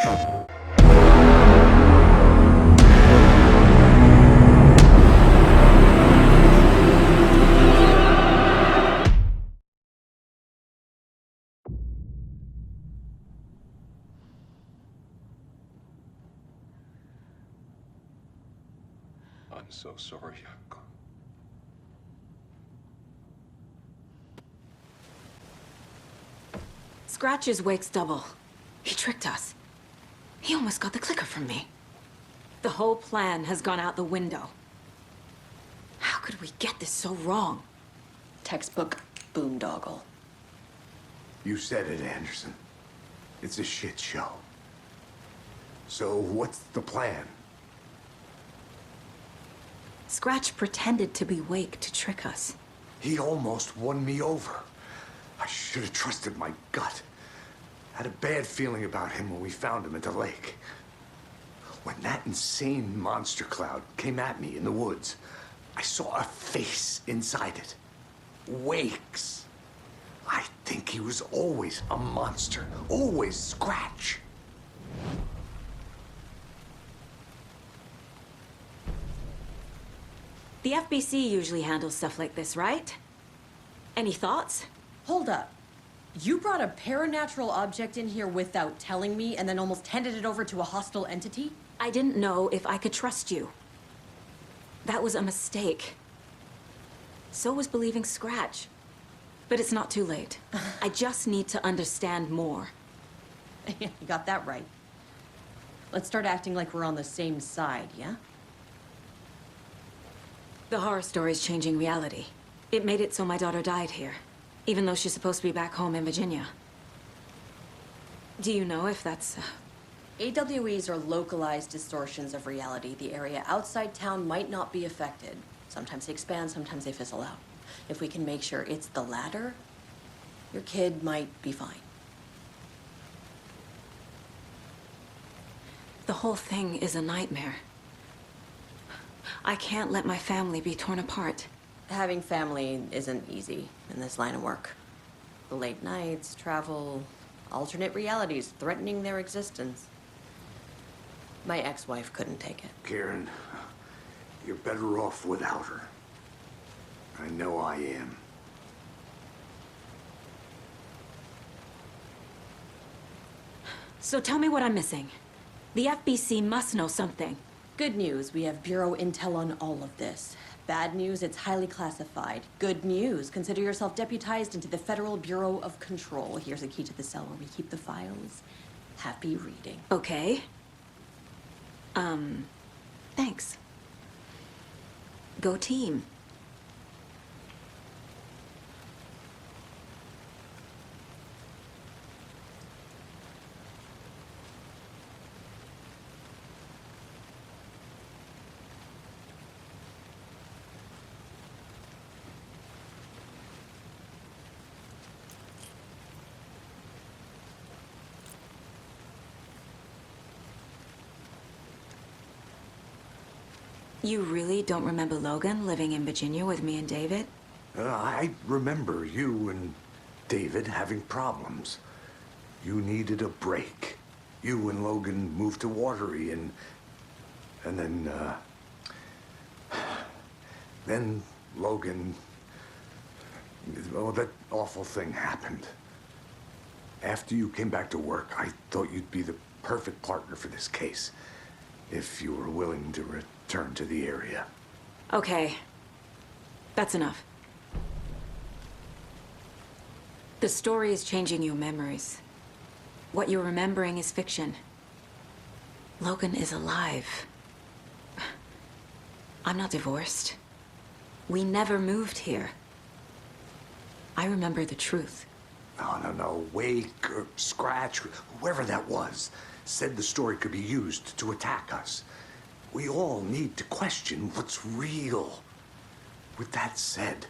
I'm so sorry, Uncle. Scratch's wake's double. He tricked us. He almost got the clicker from me. The whole plan has gone out the window. How could we get this so wrong? Textbook boondoggle. You said it, Anderson. It's a shit show. So what's the plan? Scratch pretended to be Wake to trick us. He almost won me over. I should have trusted my gut. Had a bad feeling about him when we found him at the lake. When that insane monster cloud came at me in the woods, I saw a face inside it. Wake's. I think he was always a monster. Always Scratch. The FBC usually handles stuff like this, right? Any thoughts? Hold up. You brought a paranatural object in here without telling me and then almost handed it over to a hostile entity? I didn't know if I could trust you. That was a mistake. So was believing Scratch. But it's not too late. I just need to understand more. You got that right. Let's start acting like we're on the same side, yeah? The horror story's changing reality. It made it so my daughter died here, even though she's supposed to be back home in Virginia. Do you know if that's... AWEs are localized distortions of reality. The area outside town might not be affected. Sometimes they expand, sometimes they fizzle out. If we can make sure it's the latter, your kid might be fine. The whole thing is a nightmare. I can't let my family be torn apart. Having family isn't easy in this line of work. The late nights, travel, alternate realities threatening their existence. My ex-wife couldn't take it. Karen, you're better off without her. I know I am. So tell me what I'm missing. The FBC must know something. Good news, we have Bureau intel on all of this. Bad news, it's highly classified. Good news, consider yourself deputized into the Federal Bureau of Control. Here's a key to the cell where we keep the files. Happy reading. Okay. Thanks. Go team. You really don't remember Logan living in Virginia with me and David? I remember you and David having problems. You needed a break. You and Logan moved to Watery and then Logan, oh, that awful thing happened. After you came back to work, I thought you'd be the perfect partner for this case, if you were willing to return to the area. Okay. That's enough. The story is changing your memories. What you're remembering is fiction. Logan is alive. I'm not divorced. We never moved here. I remember the truth. No. Wake or Scratch, whoever that was, said the story could be used to attack us. We all need to question what's real. With that said,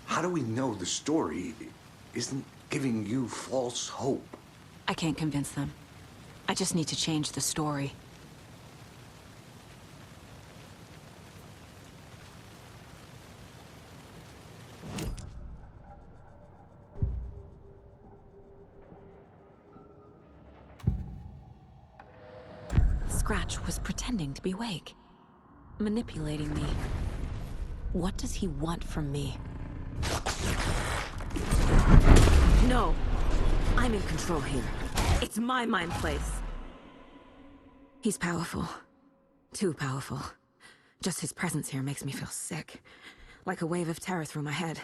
how do we know the story isn't giving you false hope? I can't convince them. I just need to change the story. Scratch was pretending to be Wake. Manipulating me. What does he want from me? No! I'm in control here. It's my mind place. He's powerful. Too powerful. Just his presence here makes me feel sick. Like a wave of terror through my head.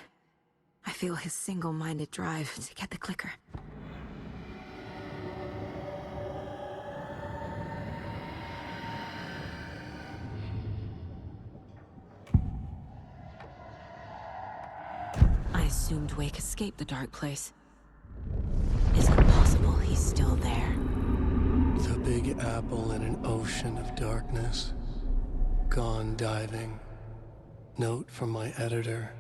I feel his single-minded drive to get the clicker. I assumed Wake escaped the dark place. Is it possible he's still there? The Big Apple in an ocean of darkness. Gone diving. Note from my editor.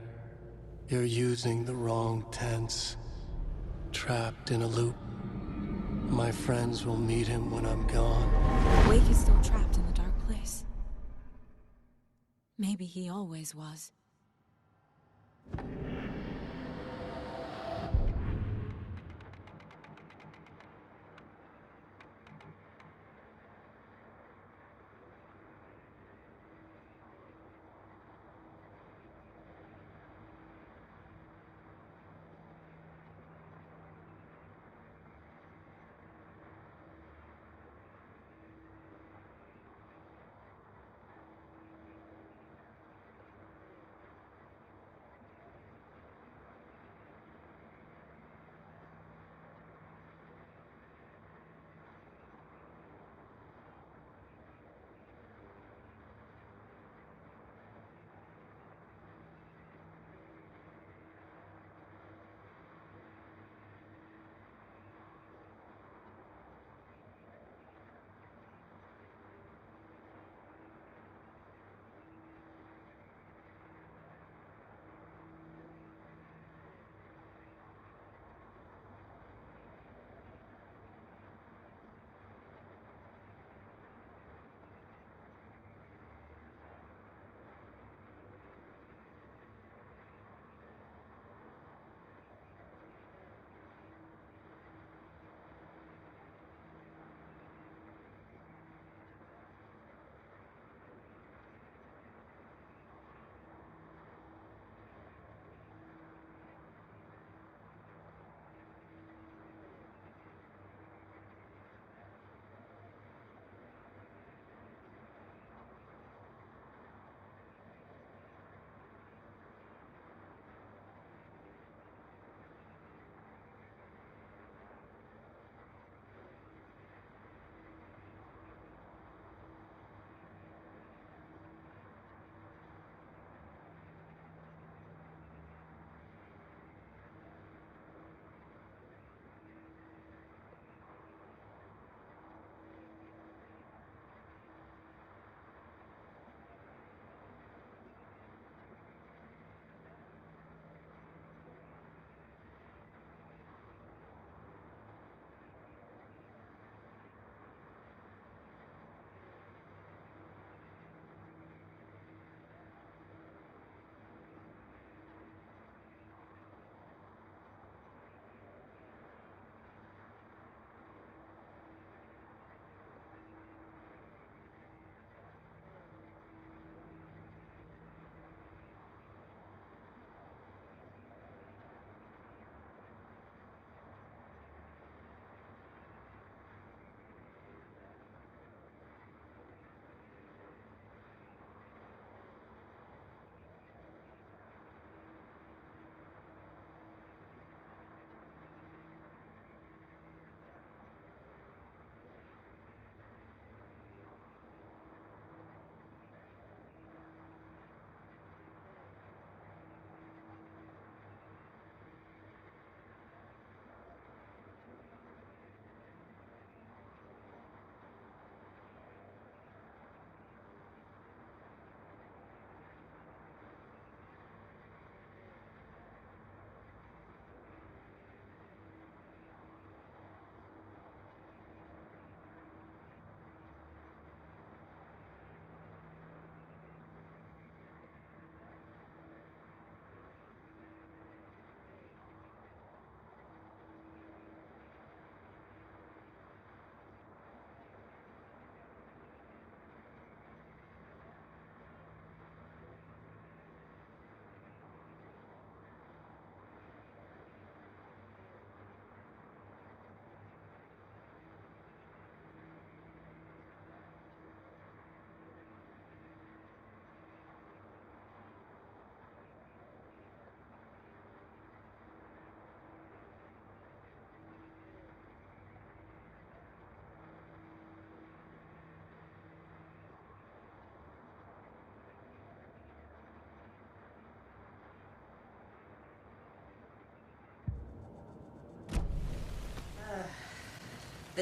You're using the wrong tense. Trapped in a loop. My friends will meet him when I'm gone. Wake is still trapped in the dark place. Maybe he always was.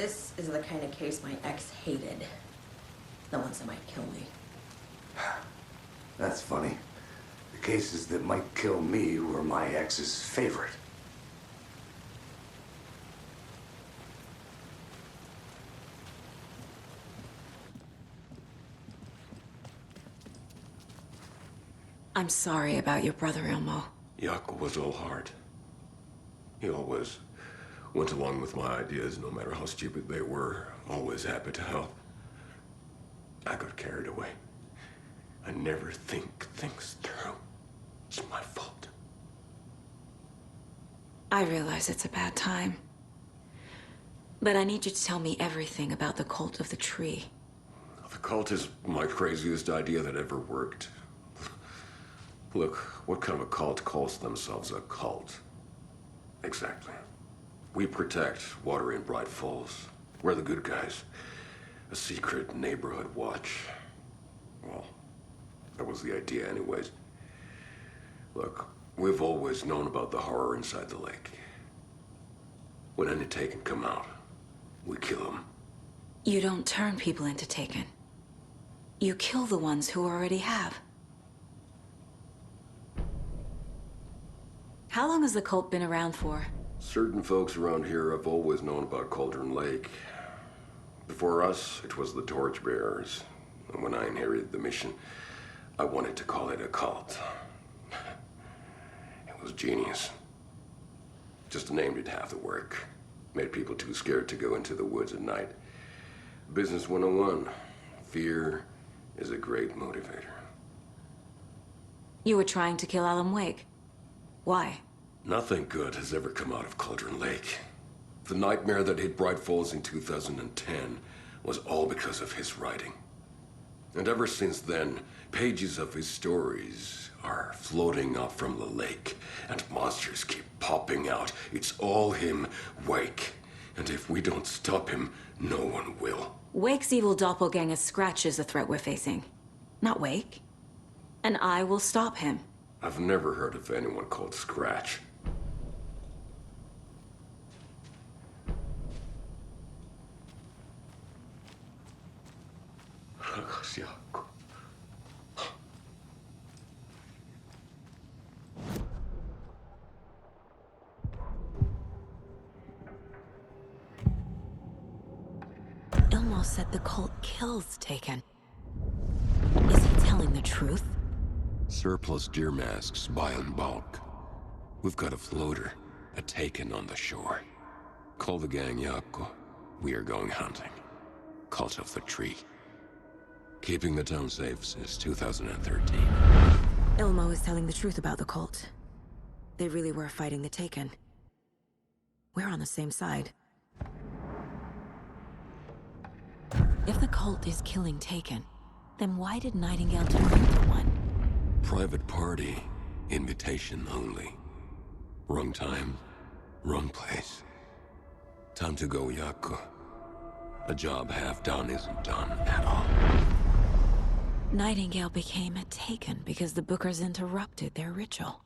This is the kind of case my ex hated. The ones that might kill me. That's funny. The cases that might kill me were my ex's favorite. I'm sorry about your brother, Ilmo. Jaakko was all heart. He always went along with my ideas, no matter how stupid they were. Always happy to help. I got carried away. I never think things through. It's my fault. I realize it's a bad time. But I need you to tell me everything about the cult of the tree. The cult is my craziest idea that ever worked. Look, what kind of a cult calls themselves a cult? Exactly. We protect water in Bright Falls. We're the good guys. A secret neighborhood watch. Well, that was the idea anyways. Look, we've always known about the horror inside the lake. When any Taken come out, we kill them. You don't turn people into Taken. You kill the ones who already have. How long has the cult been around for? Certain folks around here have always known about Cauldron Lake. Before us, it was the Torchbearers. And when I inherited the mission, I wanted to call it a cult. It was genius. Just a name did half the work. Made people too scared to go into the woods at night. Business 101. Fear is a great motivator. You were trying to kill Alan Wake. Why? Nothing good has ever come out of Cauldron Lake. The nightmare that hit Bright Falls in 2010 was all because of his writing. And ever since then, pages of his stories are floating up from the lake, and monsters keep popping out. It's all him, Wake. And if we don't stop him, no one will. Wake's evil doppelganger Scratch is the threat we're facing, not Wake. And I will stop him. I've never heard of anyone called Scratch. Ilmo said the cult kills Taken. Is he telling the truth? Surplus deer masks buy in bulk. We've got a floater, a Taken on the shore. Call the gang Jaakko. We are going hunting. Cult of the Tree. Keeping the town safe since 2013. Ilmo is telling the truth about the cult. They really were fighting the Taken. We're on the same side. If the cult is killing Taken, then why did Nightingale turn into one? Private party. Invitation only. Wrong time, wrong place. Time to go, Jaakko. A job half done isn't done at all. Nightingale became a Taken because the Bookers interrupted their ritual.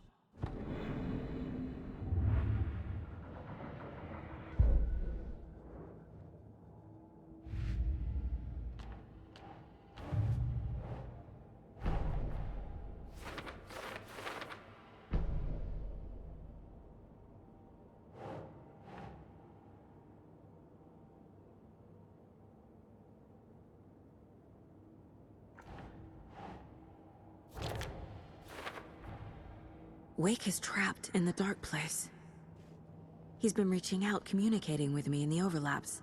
Wake is trapped in the dark place. He's been reaching out, communicating with me in the overlaps.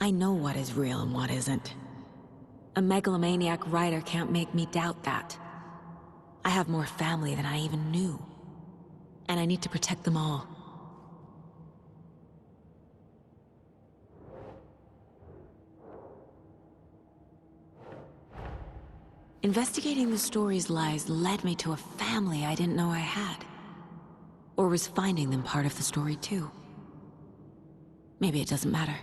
I know what is real and what isn't. A megalomaniac writer can't make me doubt that. I have more family than I even knew. And I need to protect them all. Investigating the story's lies led me to a family I didn't know I had. Or was finding them part of the story too. Maybe it doesn't matter.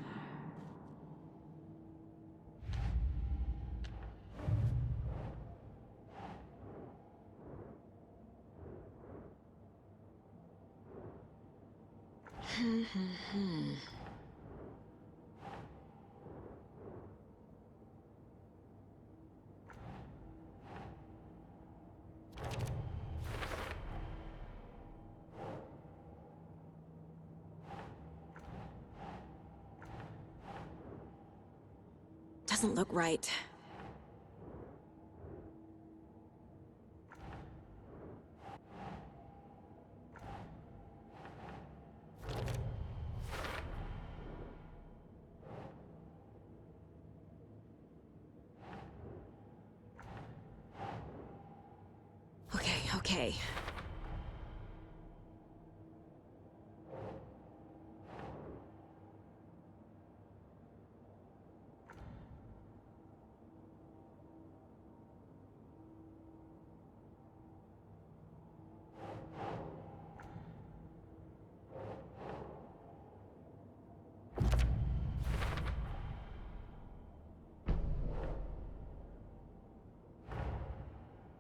Doesn't look right. Okay.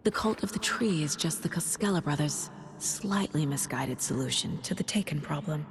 The cult of the tree is just the Costello brothers' slightly misguided solution to the Taken problem.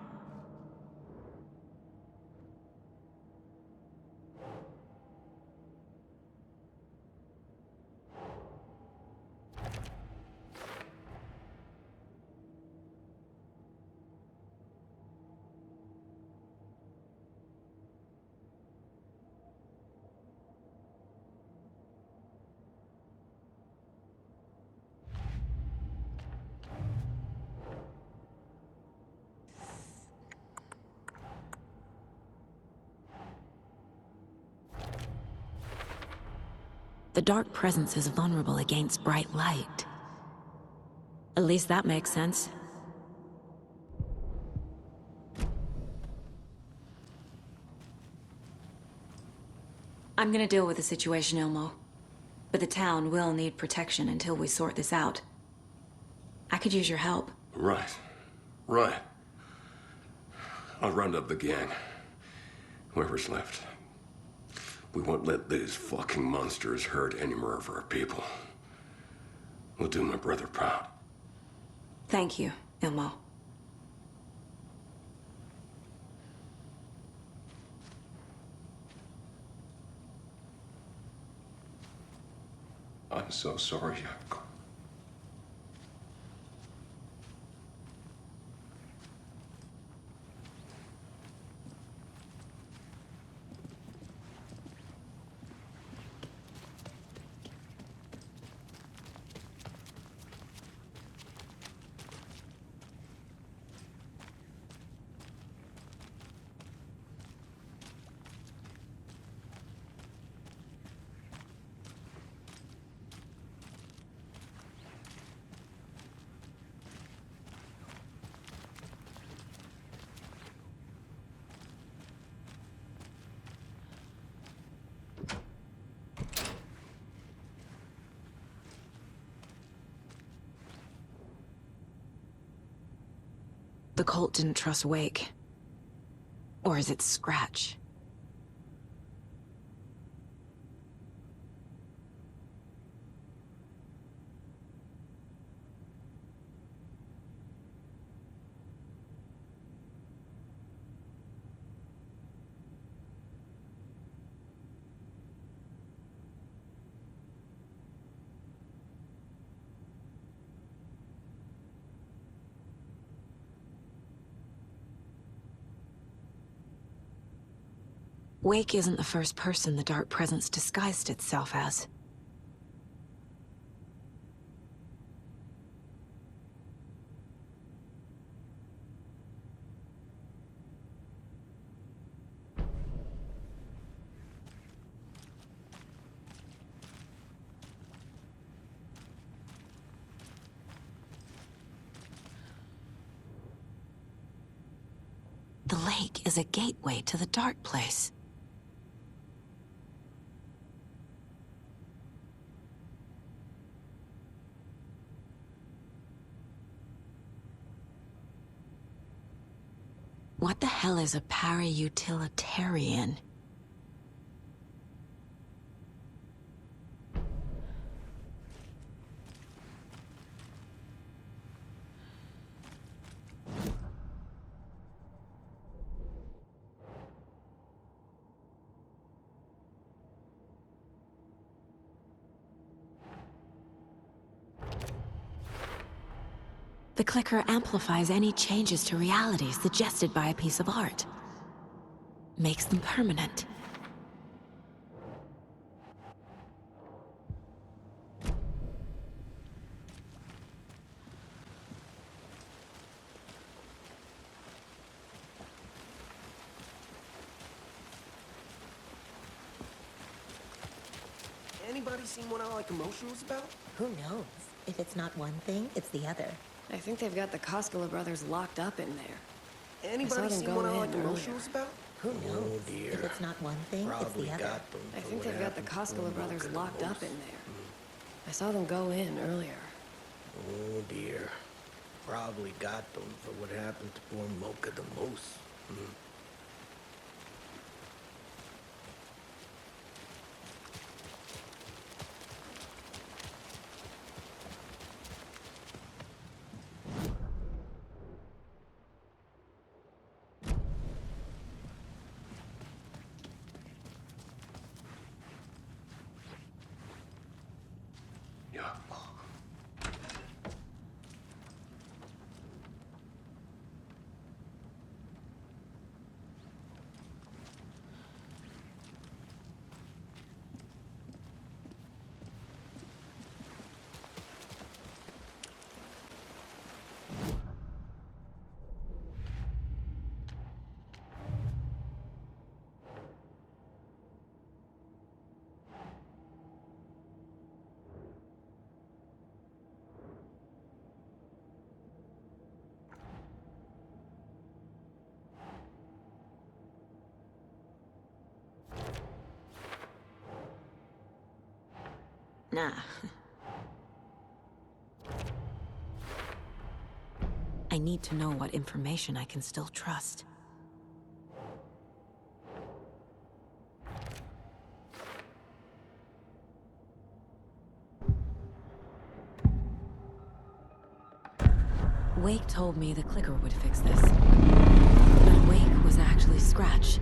The dark presence is vulnerable against bright light. At least that makes sense. I'm gonna deal with the situation, Ilmo. But the town will need protection until we sort this out. I could use your help. Right. I'll round up the gang. Whoever's left. We won't let these fucking monsters hurt any more of our people. We'll do my brother proud. Thank you, Ilmo. I'm so sorry, Jakob. The cult didn't trust Wake. Or is it Scratch? Wake isn't the first person the Dark Presence disguised itself as. Wake is a gateway to the dark place. What the hell is a para-utilitarian? The clicker amplifies any changes to reality suggested by a piece of art. Makes them permanent. Anybody seen what I like emotionals about? Who knows? If it's not one thing, it's the other. I think they've got the Koskela brothers locked up in there. Anybody them seen go what I in like earlier. emotionals about? Who knows? dear. If it's not one thing, it's Probably the other. got them. I for think what they've got the happened to Koskela poor brothers Mocha the locked up Moose. in there. I saw them go in earlier. Oh dear. Probably got them for what happened to poor Mocha the Moose. Yeah. Nah. I need to know what information I can still trust. Wake told me the clicker would fix this. But Wake was actually Scratch.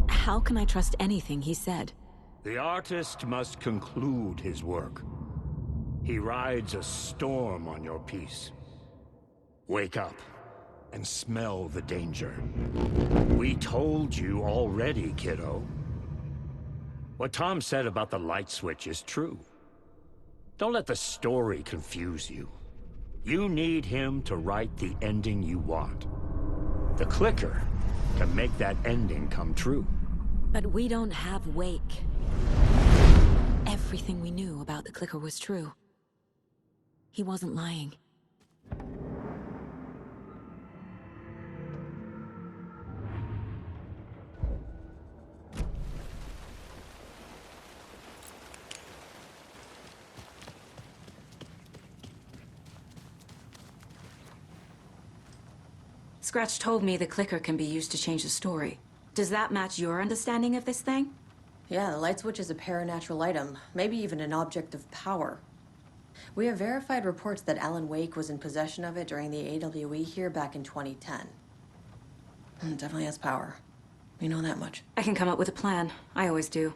How can I trust anything he said? The artist must conclude his work. He rides a storm on your piece. Wake up and smell the danger. We told you already, kiddo. What Tom said about the light switch is true. Don't let the story confuse you. You need him to write the ending you want. The clicker can make that ending come true. But we don't have Wake. Everything we knew about the clicker was true. He wasn't lying. Scratch told me the clicker can be used to change the story. Does that match your understanding of this thing? Yeah, the light switch is a paranatural item, maybe even an object of power. We have verified reports that Alan Wake was in possession of it during the AWE here back in 2010. It definitely has power. We know that much. I can come up with a plan. I always do.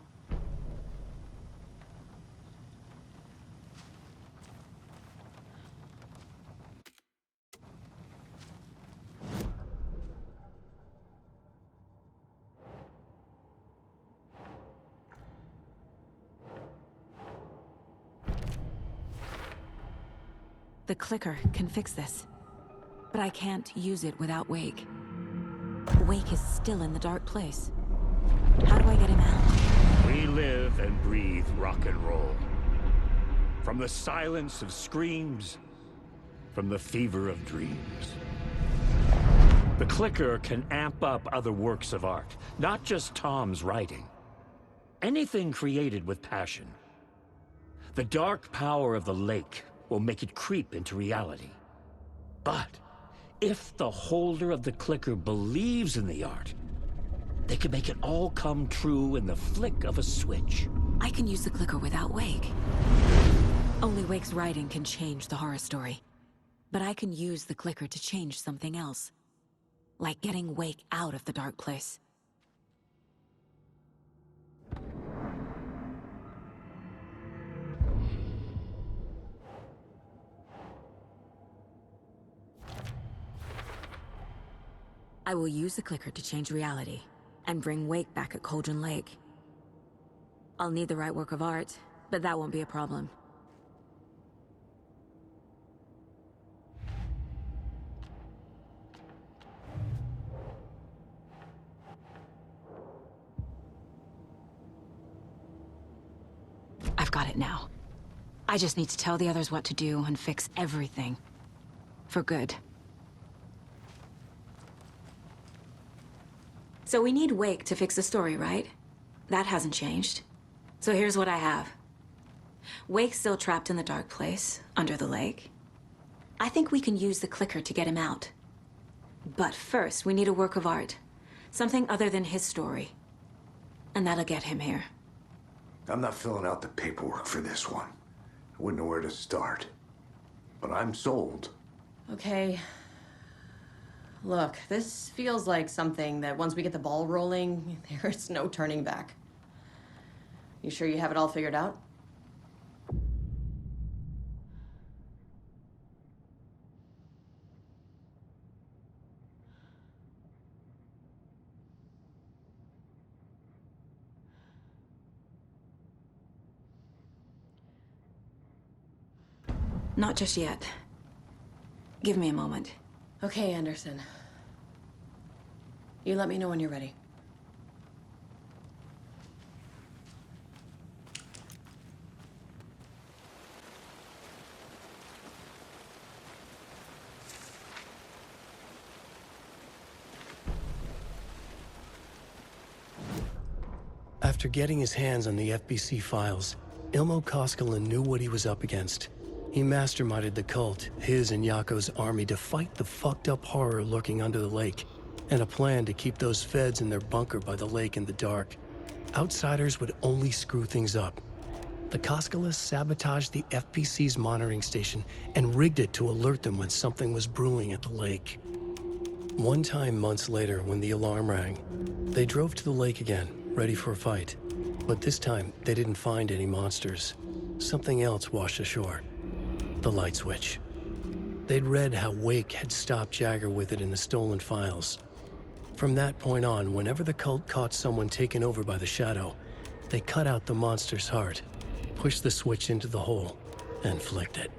The clicker can fix this. But I can't use it without Wake. Wake is still in the dark place. How do I get him out? We live and breathe rock and roll. From the silence of screams, from the fever of dreams. The clicker can amp up other works of art, not just Tom's writing. Anything created with passion. The dark power of the lake will make it creep into reality. But if the holder of the clicker believes in the art, they can make it all come true in the flick of a switch. I can use the clicker without Wake. Only Wake's writing can change the horror story. But I can use the clicker to change something else. Like getting Wake out of the dark place. I will use the clicker to change reality, and bring Wake back at Cauldron Lake. I'll need the right work of art, but that won't be a problem. I've got it now. I just need to tell the others what to do and fix everything. For good. So we need Wake to fix the story, right? That hasn't changed. So here's what I have. Wake's still trapped in the dark place, under the lake. I think we can use the clicker to get him out. But first, we need a work of art. Something other than his story. And that'll get him here. I'm not filling out the paperwork for this one. I wouldn't know where to start. But I'm sold. Okay. Look, this feels like something that once we get the ball rolling, there's no turning back. You sure you have it all figured out? Not just yet. Give me a moment. Okay, Anderson. You let me know when you're ready. After getting his hands on the FBC files, Ilmo Koskinen knew what he was up against. He masterminded the cult, his and Yako's army, to fight the fucked up horror lurking under the lake, and a plan to keep those feds in their bunker by the lake in the dark. Outsiders would only screw things up. The Koskinen sabotaged the FBC's monitoring station and rigged it to alert them when something was brewing at the lake. One time months later, when the alarm rang, they drove to the lake again, ready for a fight. But this time, they didn't find any monsters. Something else washed ashore. The light switch. They'd read how Wake had stopped Jagger with it in the stolen files. From that point on, whenever the cult caught someone taken over by the Shadow, they cut out the monster's heart, pushed the switch into the hole, and flicked it.